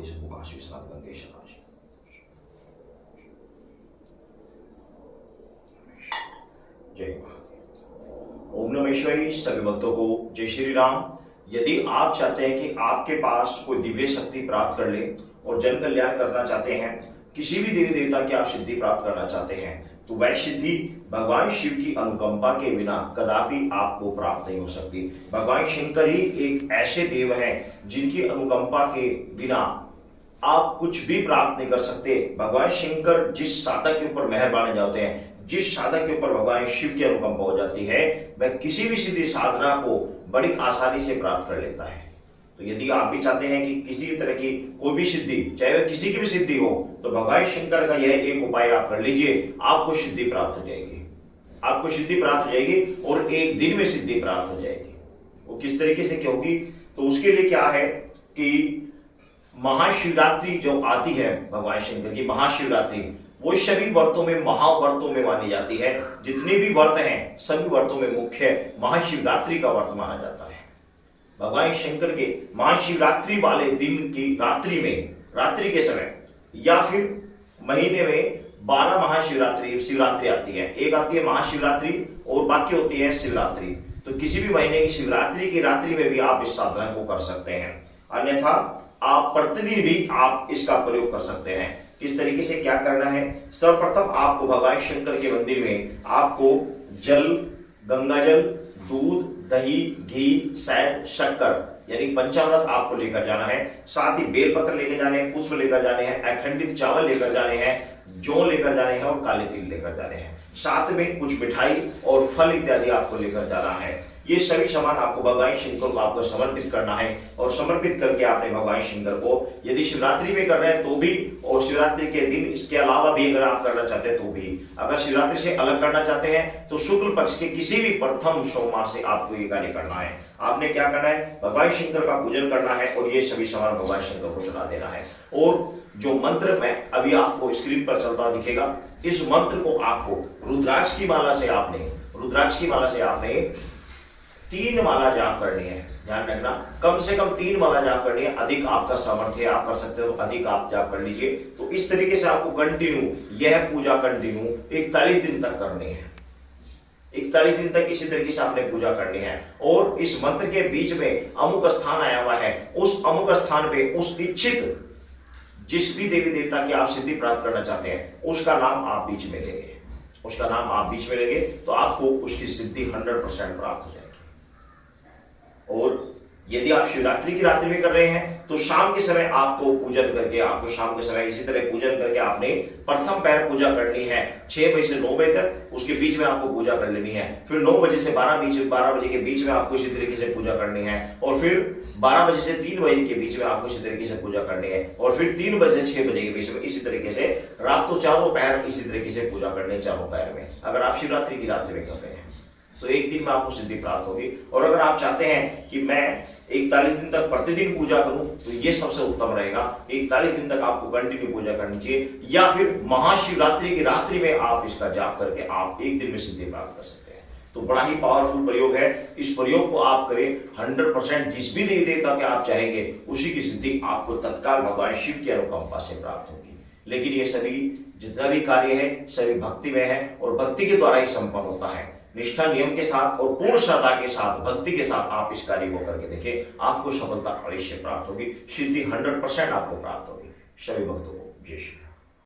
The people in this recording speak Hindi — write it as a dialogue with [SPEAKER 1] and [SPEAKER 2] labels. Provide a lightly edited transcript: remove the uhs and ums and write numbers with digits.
[SPEAKER 1] महादेश विश्वनाथ गंगेश महाराज। जय महादेव। ओम नमः शिवाय। सभी भक्तों को जय श्री राम। यदि आप चाहते हैं कि आपके पास कोई दिव्य शक्ति प्राप्त कर ले और जन कल्याण करना चाहते हैं, किसी भी देवी देवता की आप सिद्धि प्राप्त करना चाहते हैं, तो वह सिद्धि भगवान शिव की अनुकंपा के बिना कदापि आपको प्राप्त नहीं हो सकती। भगवान शंकर ही एक ऐसे देव हैं जिनकी अनुकंपा के बिना आप कुछ भी प्राप्त नहीं कर सकते। भगवान शंकर जिस साधक के ऊपर मेहरबान जाते हैं, जिस साधक के ऊपर भगवान शिव की अनुकंपा हो जाती है, वह किसी भी सिद्धि साधना को बड़ी आसानी से प्राप्त कर लेता है। तो यदि आप भी चाहते हैं कि किसी तरह की कोई भी सिद्धि, चाहे वह किसी की भी सिद्धि हो, तो भगवान शंकर का यह एक उपाय आप कर लीजिए, आपको सिद्धि प्राप्त हो जाएगी। आपको सिद्धि प्राप्त हो जाएगी और एक दिन में सिद्धि प्राप्त हो जाएगी। वो किस तरीके से क्या होगी? तो उसके लिए क्या है कि महाशिवरात्रि जो आती है, भगवान शंकर की महाशिवरात्रि, वो सभी व्रतों में महाव्रतों में मानी जाती है। जितने भी व्रत हैं सभी व्रतों में मुख्य महाशिवरात्रि का व्रत माना जाता है। भगवान शंकर के महाशिवरात्रि वाले दिन की रात्रि में, रात्रि के समय, या फिर महीने में 12 शिवरात्रि आती है। एक आती है महाशिवरात्रि और बाकी होती है शिवरात्रि। तो किसी भी महीने की शिवरात्रि की रात्रि में भी आप इस साधना को कर सकते हैं, अन्यथा आप प्रतिदिन भी आप इसका प्रयोग कर सकते हैं। किस तरीके से क्या करना है? सर्वप्रथम आपको भगवान शंकर के मंदिर में आपको जल, गंगाजल, दूध, दही, घी, शहद, शक्कर यानी पंचामृत आपको लेकर जाना है। साथ ही बेलपत्र लेकर जाने हैं, पुष्प लेकर जाने हैं, अखंडित चावल लेकर जाने हैं, जौ लेकर जाने हैं और काले तिल लेकर जाने हैं। साथ में कुछ मिठाई और फल इत्यादि आपको लेकर जाना है। ये सभी सामान आपको भगवान शंकर को आपको समर्पित करना है और समर्पित करके आपने भगवान शंकर को, यदि शिवरात्रि में कर रहे हैं तो भी, और शिवरात्रि के दिन इसके अलावा भी अगर आप करना चाहते हैं तो भी, अगर शिवरात्रि से अलग करना चाहते हैं तो शुक्ल पक्ष के किसी भी प्रथम सोमवार से आपको ये कार्य करना है। आपने क्या करना है? भगवान शंकर का पूजन करना है और ये सभी सामान भगवान शंकर को चढ़ा देना है। और जो मंत्र मैं अभी आपको स्क्रीन पर चलता दिखेगा, इस मंत्र को आपको रुद्राक्ष की माला से आपने 3 माला जाप करनी है। ध्यान रखना, कम से कम 3 माला जाप करनी है। अधिक आपका सामर्थ्य आप कर सकते हो, अधिक आप जाप कर लीजिए। तो इस तरीके से आपको कंटिन्यू यह पूजा कंटिन्यू 41 दिन तक करनी है। 41 दिन तक इसी तरीके से आपने पूजा करनी है। और इस मंत्र के बीच में अमुक स्थान आया हुआ है, उस अमुक स्थान पे उस इच्छित जिस भी देवी देवता की आप सिद्धि प्राप्त करना चाहते हैं, उसका नाम आप बीच में लेंगे, तो आपको उसकी सिद्धि 100% प्राप्त हो जाएगी। और यदि आप शिवरात्रि की रात्रि में कर रहे हैं तो शाम के समय आपको पूजन करके, आपको शाम के समय इसी तरह पूजन करके आपने प्रथम पैर पूजा करनी है 6 बजे से 9 बजे तक, उसके बीच में आपको पूजा कर लेनी है। फिर 9 बजे से 12 बजे के बीच में आपको इसी तरीके से पूजा करनी है। और फिर 12 बजे से 3 बजे के बीच में आपको इसी तरीके से पूजा करनी है। और फिर 3 बजे से 6 बजे के बीच में इसी तरीके से रात को चारों पैर इसी तरीके से पूजा करनी है, चारों पैर में, अगर आप शिवरात्रि की रात्रि में कर रहे हैं तो एक दिन में आपको सिद्धि प्राप्त होगी। और अगर आप चाहते हैं कि मैं 41 दिन तक प्रतिदिन पूजा करूं, तो ये सबसे उत्तम रहेगा। 41 दिन तक आपको कंटिन्यू पूजा करनी चाहिए, या फिर महाशिवरात्रि की रात्रि में आप इसका जाप करके आप एक दिन में सिद्धि प्राप्त कर सकते हैं। तो बड़ा ही पावरफुल प्रयोग है। इस प्रयोग को आप करें 100%, जिस भी देवी देवता के आप चाहेंगे उसी की सिद्धि आपको तत्काल भगवान शिव की अनुकंपा से प्राप्त होगी। लेकिन ये सभी जितना भी कार्य है सभी भक्ति में है और भक्ति के द्वारा ही संपन्न होता है। निष्ठा, नियम के साथ और पूर्ण श्रद्धा के साथ, भक्ति के साथ आप इस कार्य को करके देखें, आपको सफलता अवश्य प्राप्त होगी, सिद्धि 100% आपको प्राप्त होगी। सभी भक्तों को जय श्री राम।